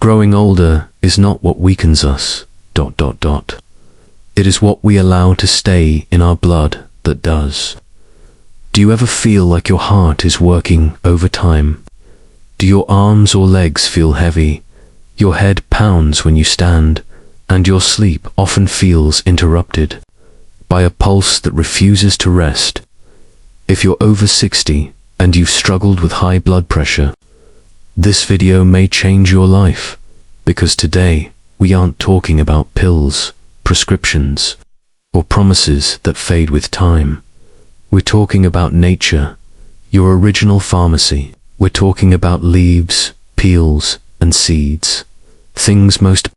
Growing older is not what weakens us, ... It is what we allow to stay in our blood that does. Do you ever feel like your heart is working overtime? Do your arms or legs feel heavy? Your head pounds when you stand, and your sleep often feels interrupted by a pulse that refuses to rest. If you're over 60 and you've struggled with high blood pressure, this video may change your life, because today we aren't talking about pills, prescriptions, or promises that fade with time. We're talking about nature, your original pharmacy. We're talking about leaves, peels, and seeds, things most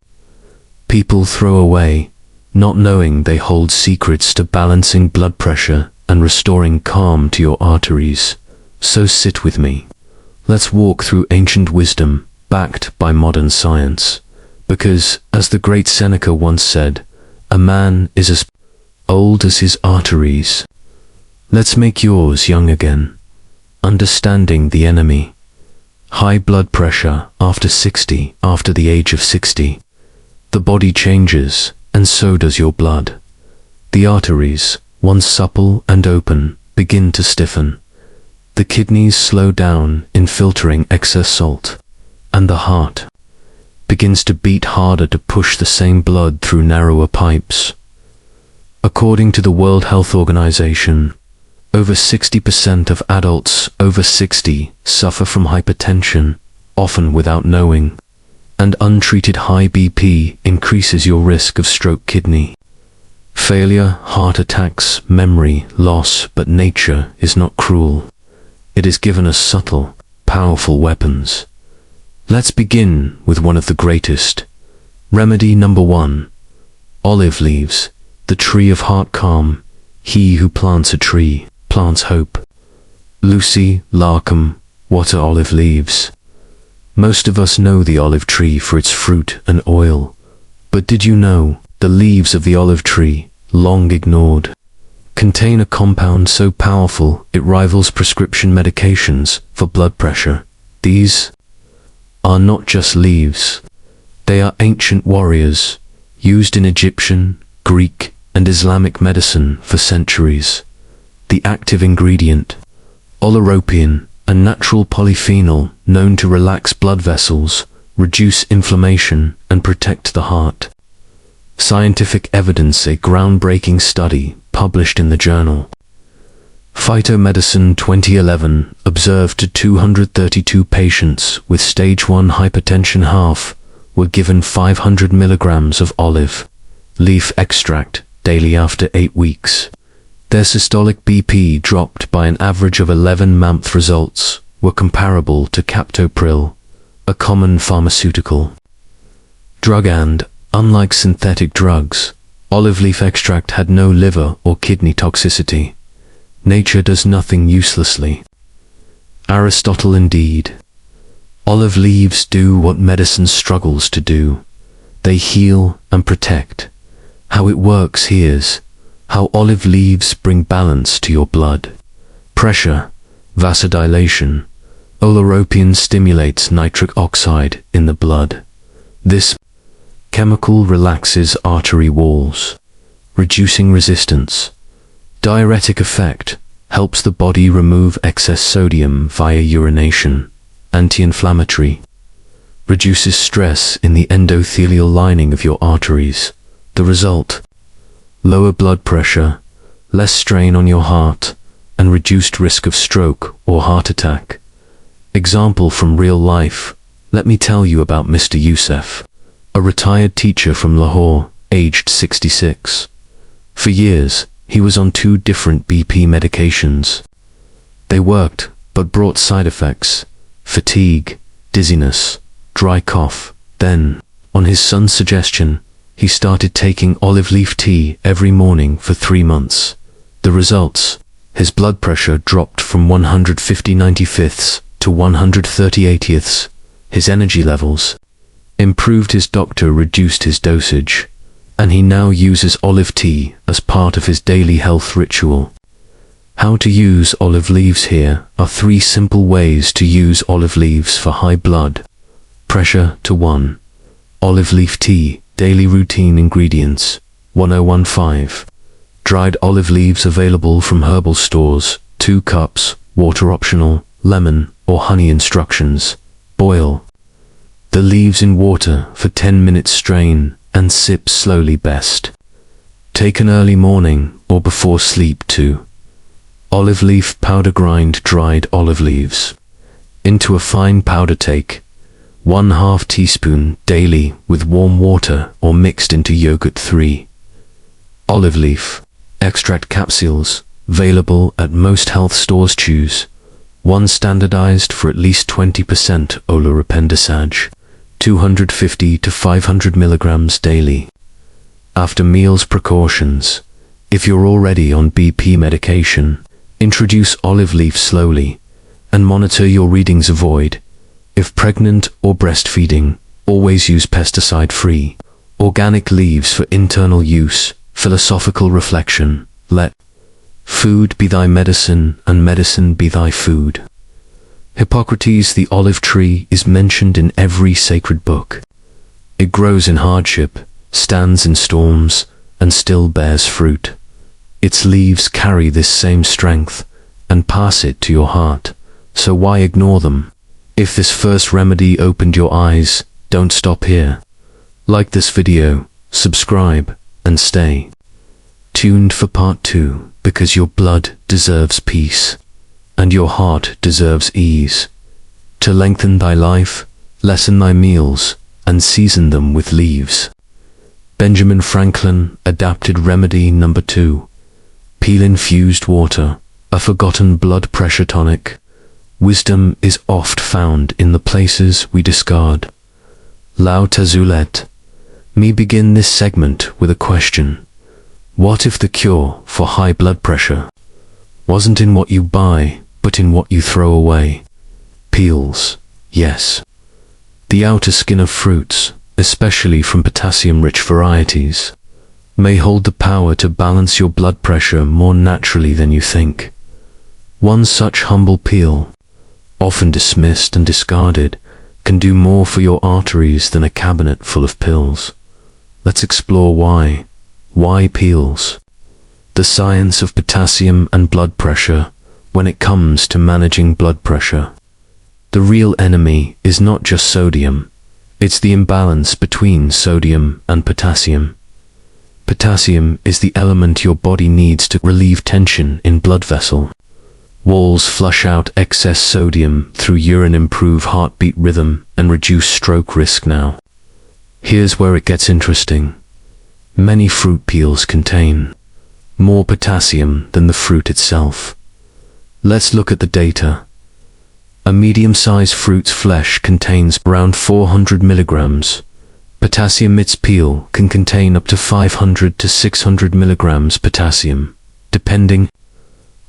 people throw away, not knowing they hold secrets to balancing blood pressure and restoring calm to your arteries. So sit with me. Let's walk through ancient wisdom, backed by modern science. Because, as the great Seneca once said, a man is as old as his arteries. Let's make yours young again. Understanding the enemy. High blood pressure after the age of 60. The body changes, and so does your blood. The arteries, once supple and open, begin to stiffen. The kidneys slow down in filtering excess salt, and the heart begins to beat harder to push the same blood through narrower pipes. According to the World Health Organization, over 60% of adults over 60 suffer from hypertension, often without knowing, and untreated high BP increases your risk of stroke, kidney failure, heart attacks, memory loss. But nature is not cruel. It has given us subtle, powerful weapons. Let's begin with one of the greatest. Remedy number 1. Olive leaves, the tree of heart calm. He who plants a tree plants hope. Lucy Larcombe, what are olive leaves? Most of us know the olive tree for its fruit and oil. But did you know the leaves of the olive tree, long ignored, contain a compound so powerful it rivals prescription medications for blood pressure? These are not just leaves. They are ancient warriors, used in Egyptian, Greek, and Islamic medicine for centuries. The active ingredient, oleuropein, a natural polyphenol known to relax blood vessels, reduce inflammation, and protect the heart. Scientific evidence. A groundbreaking study published in the journal Phytomedicine 2011 observed to 232 patients with stage 1 hypertension. Half were given 500 milligrams of olive leaf extract daily. After 8 weeks, their systolic BP dropped by an average of 11 mmHg. Results were comparable to captopril, a common pharmaceutical drug, and, unlike synthetic drugs, olive leaf extract had no liver or kidney toxicity. Nature does nothing uselessly. Aristotle indeed. Olive leaves do what medicine struggles to do. They heal and protect. How it works. Here's how olive leaves bring balance to your blood pressure. Vasodilation. Oleuropein stimulates nitric oxide in the blood. This chemical relaxes artery walls, reducing resistance. Diuretic effect. Helps the body remove excess sodium via urination. Anti-inflammatory. Reduces stress in the endothelial lining of your arteries. The result: lower blood pressure, less strain on your heart, and reduced risk of stroke or heart attack. Example from real life. Let me tell you about Mr. Youssef, a retired teacher from Lahore, aged 66. For years, he was on 2 different BP medications. They worked, but brought side effects: fatigue, dizziness, dry cough. Then, on his son's suggestion, he started taking olive leaf tea every morning for 3 months. The results: his blood pressure dropped from 150/95 to 130/80. His energy levels improved. His doctor reduced his dosage, and he now uses olive tea as part of his daily health ritual. How to use olive leaves. Here are 3 simple ways to use olive leaves for high blood Pressure to 1. Olive leaf tea, daily routine ingredients, 1015. Dried olive leaves available from herbal stores, 2 cups, water optional, lemon or honey instructions. Boil the leaves in water for 10 minutes, strain, and sip slowly best. Take an early morning or before sleep. 2. Olive leaf powder, grind dried olive leaves into a fine powder. Take 1/2 teaspoon daily with warm water or mixed into yogurt. 3. Olive leaf extract capsules, available at most health stores. Choose one standardized for at least 20% olorepene dosage, 250 to 500 milligrams daily. After meals precautions. If you're already on BP medication, introduce olive leaf slowly and monitor your readings. Avoid, if pregnant or breastfeeding, always use pesticide-free, organic leaves for internal use. Philosophical reflection. Let food be thy medicine and medicine be thy food. Hippocrates, the olive tree is mentioned in every sacred book. It grows in hardship, stands in storms, and still bears fruit. Its leaves carry this same strength and pass it to your heart, so why ignore them? If this first remedy opened your eyes, don't stop here. Like this video, subscribe, and stay tuned for part 2, because your blood deserves peace, and your heart deserves ease. To lengthen thy life, lessen thy meals, and season them with leaves. Benjamin Franklin, adapted remedy number 2. Peel-infused water, a forgotten blood pressure tonic. Wisdom is oft found in the places we discard. Lao Tzu. Me begin this segment with a question. What if the cure for high blood pressure wasn't in what you buy, but in what you throw away? Peels, yes. The outer skin of fruits, especially from potassium-rich varieties, may hold the power to balance your blood pressure more naturally than you think. One such humble peel, often dismissed and discarded, can do more for your arteries than a cabinet full of pills. Let's explore why. Why peels? The science of potassium and blood pressure when it comes to managing blood pressure. The real enemy is not just sodium, it's the imbalance between sodium and potassium. Potassium is the element your body needs to relieve tension in blood vessel walls, flush out excess sodium through urine, improve heartbeat rhythm, and reduce stroke risk. Now, here's where it gets interesting. Many fruit peels contain more potassium than the fruit itself. Let's look at the data. A medium-sized fruit's flesh contains around 400 milligrams. Potassium. Its peel can contain up to 500 to 600 milligrams potassium, depending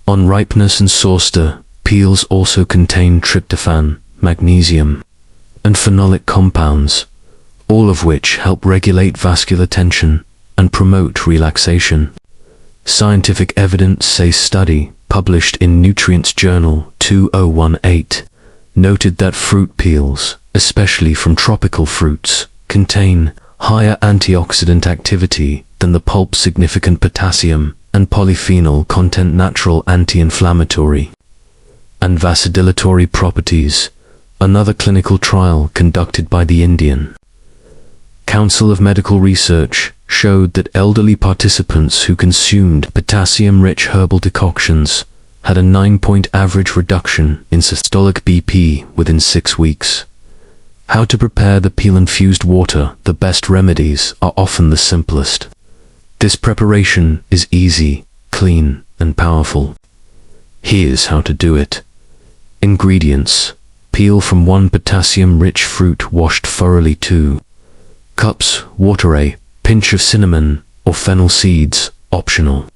on ripeness and source. Peels also contain tryptophan, magnesium, and phenolic compounds, all of which help regulate vascular tension and promote relaxation. Scientific evidence. A study published in Nutrients Journal 2018 noted that fruit peels, especially from tropical fruits, contain higher antioxidant activity than the pulp, significant potassium and polyphenol content, natural anti-inflammatory and vasodilatory properties. Another clinical trial conducted by the Indian Council of Medical Research showed that elderly participants who consumed potassium-rich herbal decoctions had a 9-point average reduction in systolic BP within 6 weeks. How to prepare the peel-infused water? The best remedies are often the simplest. This preparation is easy, clean, and powerful. Here's how to do it. Ingredients: peel from 1 potassium-rich fruit washed thoroughly. 2 cups water. A pinch of cinnamon or fennel seeds, optional.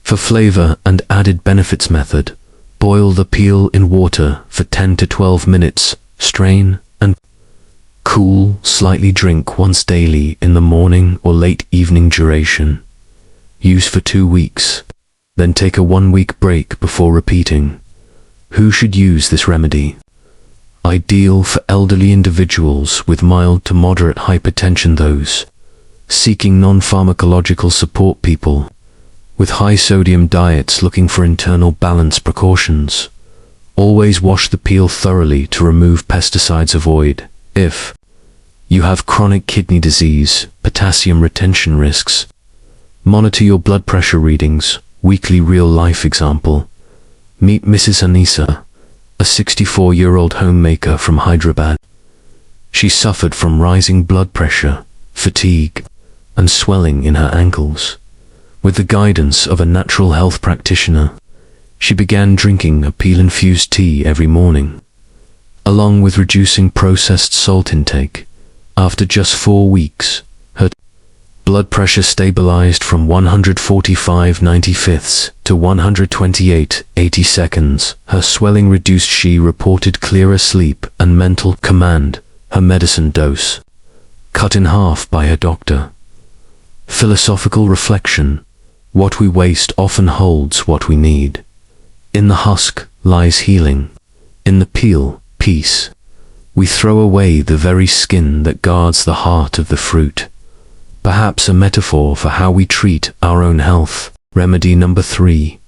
For flavor and added benefits. Method: boil the peel in water for 10 to 12 minutes, strain, and cool. Slightly. Drink once daily in the morning or late evening. Duration: use for 2 weeks, then take a 1-week break before repeating. Who should use this remedy? ideal for elderly individuals with mild to moderate hypertension, those seeking non-pharmacological support, people with high-sodium diets looking for internal balance precautions. Always wash the peel thoroughly to remove pesticides. Avoid, if you have chronic kidney disease, potassium retention risks. Monitor your blood pressure readings. Weekly real-life example. Meet Mrs. Anisa, a 64-year-old homemaker from Hyderabad. She suffered from rising blood pressure, fatigue, and swelling in her ankles. With the guidance of a natural health practitioner, she began drinking a peel-infused tea every morning, along with reducing processed salt intake. After just 4 weeks, her blood pressure stabilized from 145/95 to 128/82. Her swelling reduced. She reported clearer sleep and mental command. Her medicine dose cut in half by her doctor. Philosophical reflection. What we waste often holds what we need. In the husk lies healing. In the peel, peace. We throw away the very skin that guards the heart of the fruit. Perhaps a metaphor for how we treat our own health. Remedy number 3.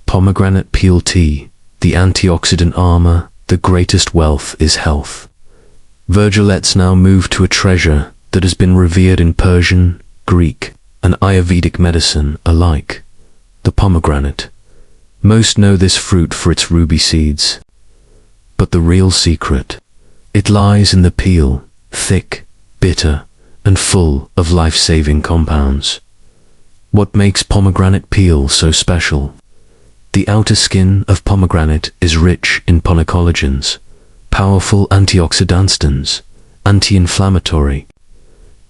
Pomegranate peel tea. The antioxidant armor. The greatest wealth is health. Virgil. Let's now move to a treasure that has been revered in Persian, Greek, and Ayurvedic medicine alike. The pomegranate. Most know this fruit for its ruby seeds. But the real secret, it lies in the peel, thick, bitter, and full of life-saving compounds. What makes pomegranate peel so special? The outer skin of pomegranate is rich in polycollagens, powerful antioxidants, anti-inflammatory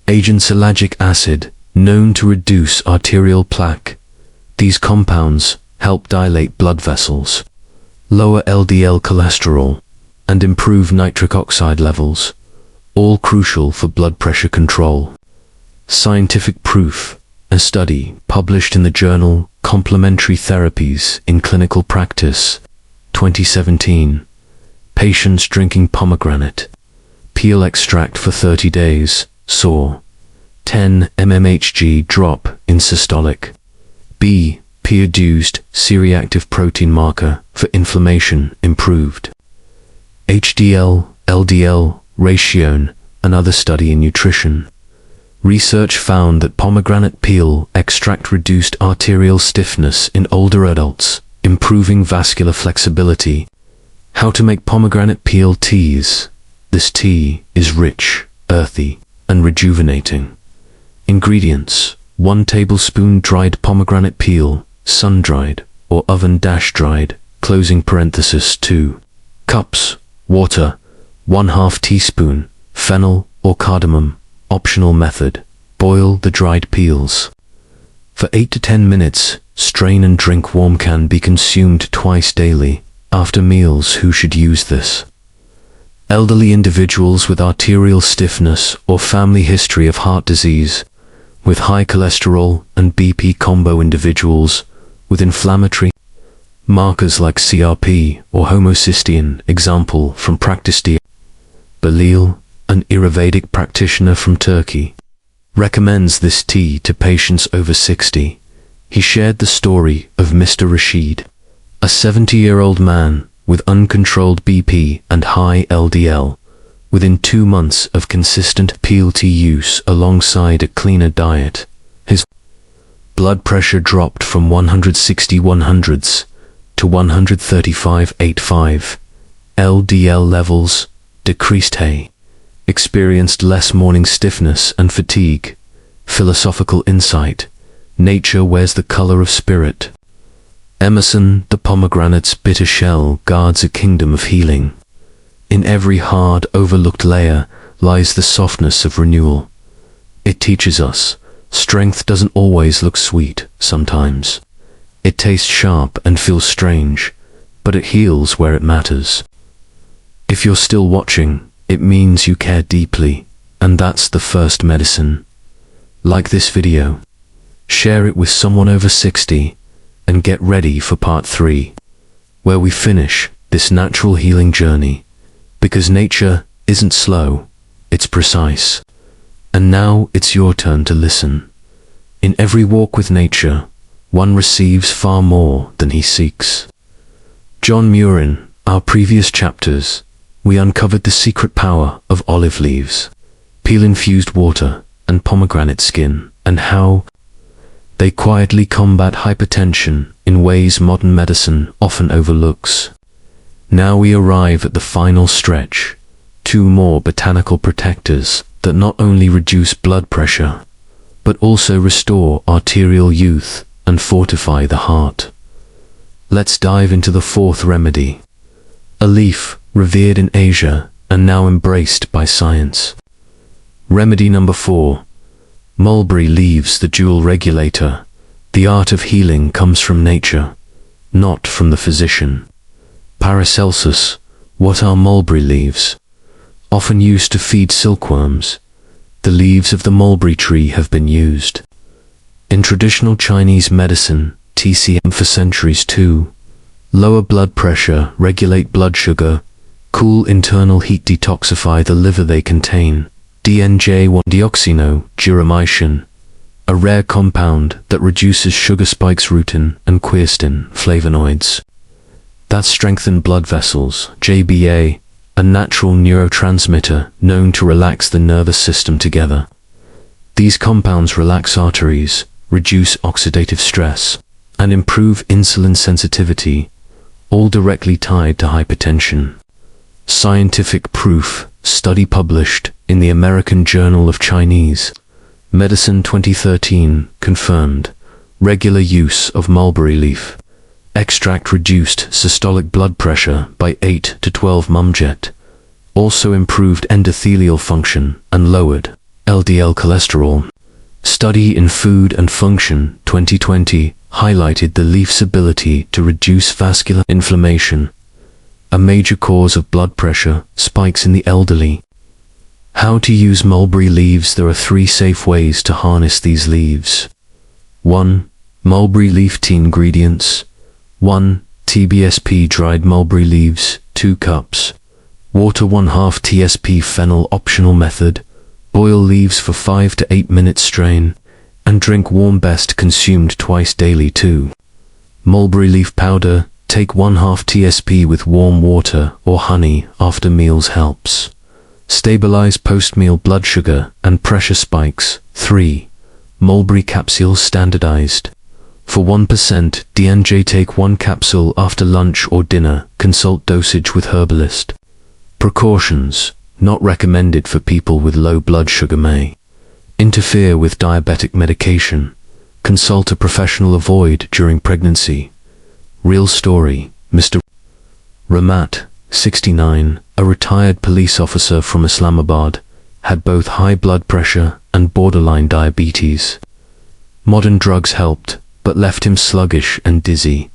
agents, ellagic acid, known to reduce arterial plaque. These compounds help dilate blood vessels, lower LDL cholesterol, and improve nitric oxide levels, all crucial for blood pressure control. Scientific proof. A study published in the journal Complementary Therapies in Clinical Practice, 2017. Patients drinking pomegranate peel extract for 30 days saw 10 mmHg drop in systolic BP-induced C-reactive protein marker for inflammation improved. HDL-LDL ratio. Another study in nutrition. Research found that pomegranate peel extract reduced arterial stiffness in older adults, improving vascular flexibility. How to make pomegranate peel teas. This tea is rich, earthy, and rejuvenating. Ingredients: 1 tablespoon dried pomegranate peel, sun-dried or oven-dried, closing parenthesis 2 cups, water, 1/2 teaspoon, fennel or cardamom, optional method, boil the dried peels. For 8 to 10 minutes, strain and drink warm. Can be consumed twice daily, after meals. Who should use this? Elderly individuals with arterial stiffness or family history of heart disease, with high cholesterol and BP combo, individuals with inflammatory markers like CRP or homocysteine. Example from Practice D. Belil, an Ayurvedic practitioner from Turkey, recommends this tea to patients over 60. He shared the story of Mr. Rashid, a 70-year-old man with uncontrolled BP and high LDL. Within 2 months of consistent peel tea use alongside a cleaner diet, his blood pressure dropped from 160/100 to 135/85. LDL levels decreased. He experienced less morning stiffness and fatigue. Philosophical insight. Nature wears the color of spirit. Emerson. The pomegranate's bitter shell guards a kingdom of healing. In every hard, overlooked layer lies the softness of renewal. It teaches us, strength doesn't always look sweet. Sometimes it tastes sharp and feels strange, but it heals where it matters. If you're still watching, it means you care deeply, and that's the first medicine. Like this video, share it with someone over 60, and get ready for part 3, where we finish this natural healing journey. Because nature isn't slow, it's precise. And now it's your turn to listen. In every walk with nature, one receives far more than he seeks. John Muir, in our previous chapters, we uncovered the secret power of olive leaves, peel-infused water, and pomegranate skin, and how they quietly combat hypertension in ways modern medicine often overlooks. Now we arrive at the final stretch, 2 more botanical protectors that not only reduce blood pressure, but also restore arterial youth and fortify the heart. Let's dive into the 4th remedy, a leaf revered in Asia and now embraced by science. Remedy number 4. Mulberry leaves, the dual regulator. The art of healing comes from nature, not from the physician. Paracelsus, what are mulberry leaves? Often used to feed silkworms, the leaves of the mulberry tree have been used in traditional Chinese medicine, TCM, for centuries to lower blood pressure, regulate blood sugar, cool internal heat, detoxify the liver. They contain DNJ1 deoxyno-gyramicin, a rare compound that reduces sugar spikes, rutin and quercetin, flavonoids that strengthen blood vessels, JBA, a natural neurotransmitter known to relax the nervous system together. These compounds relax arteries, reduce oxidative stress, and improve insulin sensitivity, all directly tied to hypertension. Scientific proof, study published in the American Journal of Chinese Medicine 2013 confirmed regular use of mulberry leaf extract reduced systolic blood pressure by 8 to 12 mmHg, also improved endothelial function and lowered LDL cholesterol. Study in Food and Function 2020 highlighted the leaf's ability to reduce vascular inflammation, a major cause of blood pressure spikes in the elderly. How to use mulberry leaves? There are 3 safe ways to harness these leaves. 1. Mulberry leaf tea. Ingredients: 1 TBSP dried mulberry leaves, 2 cups. Water 1/2 TSP fennel. Optional method: boil leaves for 5 to 8 minutes, strain, and drink warm. Best consumed twice daily. 2. Mulberry leaf powder. Take 1/2 TSP with warm water or honey after meals. Helps stabilize post-meal blood sugar and pressure spikes. 3. Mulberry capsules. Standardized for 1% DNJ. Take 1 capsule after lunch or dinner. Consult dosage with herbalist. Precautions: not recommended for people with low blood sugar, may interfere with diabetic medication. Consult a professional. Avoid during pregnancy. Real story: Mr. Ramat, 69, a retired police officer from Islamabad, had both high blood pressure and borderline diabetes. Modern drugs helped, but left him sluggish and dizzy.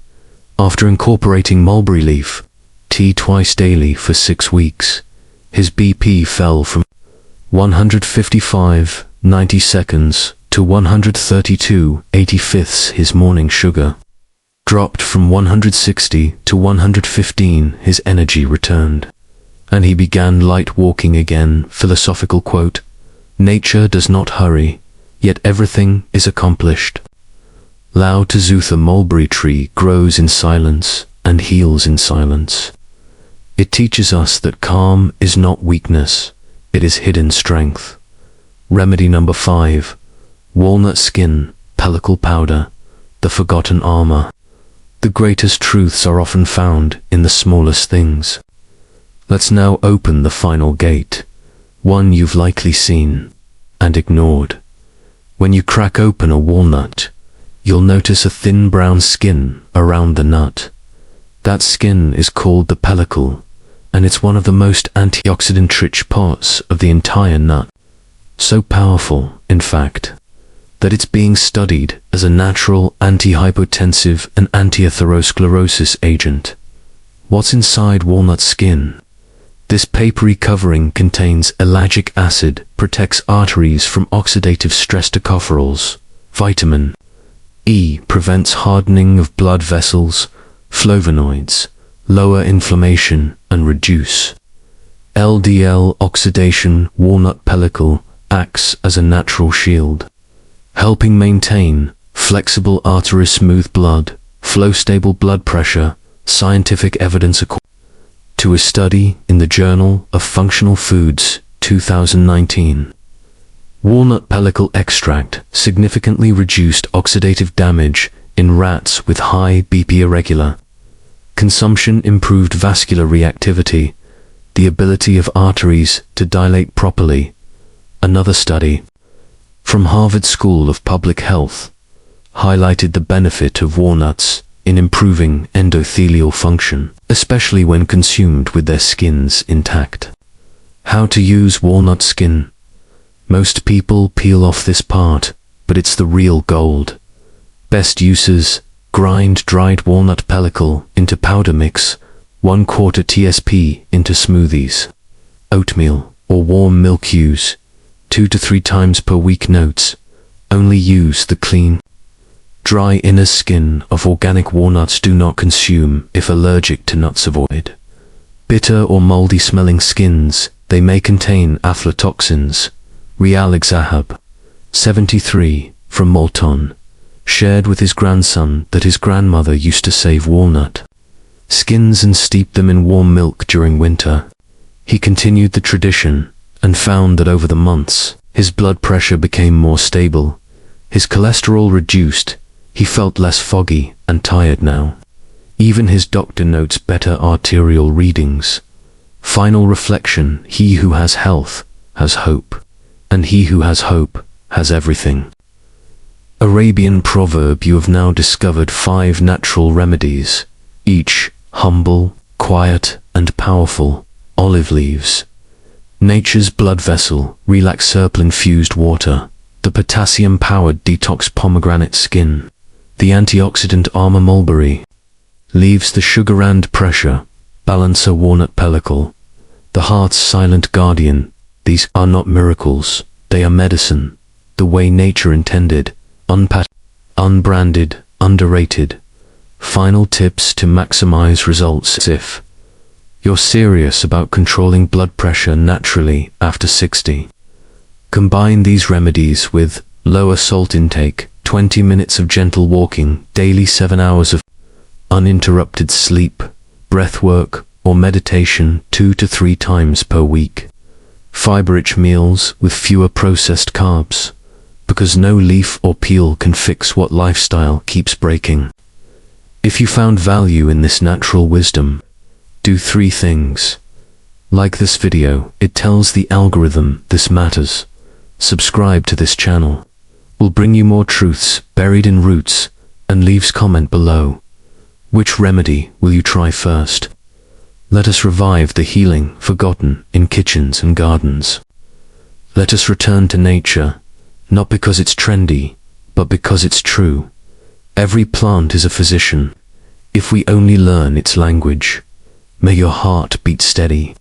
After incorporating mulberry leaf tea twice daily for 6 weeks, his BP fell from 155/90 to 132/85. His morning sugar dropped from 160 to 115. His energy returned, and he began light walking again. Philosophical quote: nature does not hurry, yet everything is accomplished. Lao Tzu: the mulberry tree grows in silence and heals in silence. It teaches us that calm is not weakness, it is hidden strength. Remedy number 5. Walnut skin, pellicle powder, the forgotten armor. The greatest truths are often found in the smallest things. Let's now open the final gate, one you've likely seen and ignored. When you crack open a walnut, you'll notice a thin brown skin around the nut. That skin is called the pellicle, and it's one of the most antioxidant-rich parts of the entire nut. So powerful, in fact, that it's being studied as a natural antihypotensive and anti-atherosclerosis agent. What's inside walnut skin? This papery covering contains ellagic acid, protects arteries from oxidative stress. Tocopherols, vitamin E, prevents hardening of blood vessels. Flavonoids, lower inflammation and reduce LDL oxidation. Walnut pellicle acts as a natural shield, helping maintain flexible arteries, smooth blood flow, stable blood pressure. Scientific evidence according to a study in the Journal of Functional Foods 2019. Walnut pellicle extract significantly reduced oxidative damage in rats with high BP. Irregular consumption improved vascular reactivity, the ability of arteries to dilate properly. Another study from Harvard School of Public Health highlighted the benefit of walnuts in improving endothelial function, especially when consumed with their skins intact. How to use walnut skin. Most people peel off this part, but it's the real gold. Best uses: grind dried walnut pellicle into powder mix, 1/4 TSP into smoothies, oatmeal or warm milk. Use 2 to 3 times per week. Notes: only use the clean, dry inner skin of organic walnuts. Do not consume if allergic to nuts. Avoid bitter or moldy smelling skins. They may contain aflatoxins. Rial Zahab, 73, from Malton, shared with his grandson that his grandmother used to save walnut skins and steep them in warm milk during winter. He continued the tradition and found that over the months, his blood pressure became more stable, his cholesterol reduced, he felt less foggy and tired now. Even his doctor notes better arterial readings. Final reflection: he who has health has hope, and he who has hope has everything. Arabian proverb. You have now discovered 5 natural remedies, each humble, quiet, and powerful. Olive leaves, nature's blood vessel. Relax Serpil infused water, the potassium-powered detox. Pomegranate skin, the antioxidant armor. Mulberry leaves, the sugar and pressure balancer. Walnut pellicle, the heart's silent guardian. These are not miracles, they are medicine, the way nature intended. Unbranded, underrated. Final tips to maximize results. If you're serious about controlling blood pressure naturally after 60, combine these remedies with lower salt intake, 20 minutes of gentle walking daily, 7 hours of uninterrupted sleep, breath work, or meditation 2 to 3 times per week. Fiber-rich meals with fewer processed carbs, because no leaf or peel can fix what lifestyle keeps breaking. If you found value in this natural wisdom, do 3 things. Like this video, it tells the algorithm this matters. Subscribe to this channel. We'll bring you more truths buried in roots, and leaves comment below. Which remedy will you try first? Let us revive the healing forgotten in kitchens and gardens. Let us return to nature, not because it's trendy, but because it's true. Every plant is a physician, if we only learn its language. May your heart beat steady,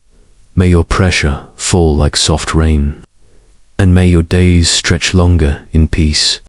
may your pressure fall like soft rain, and may your days stretch longer in peace.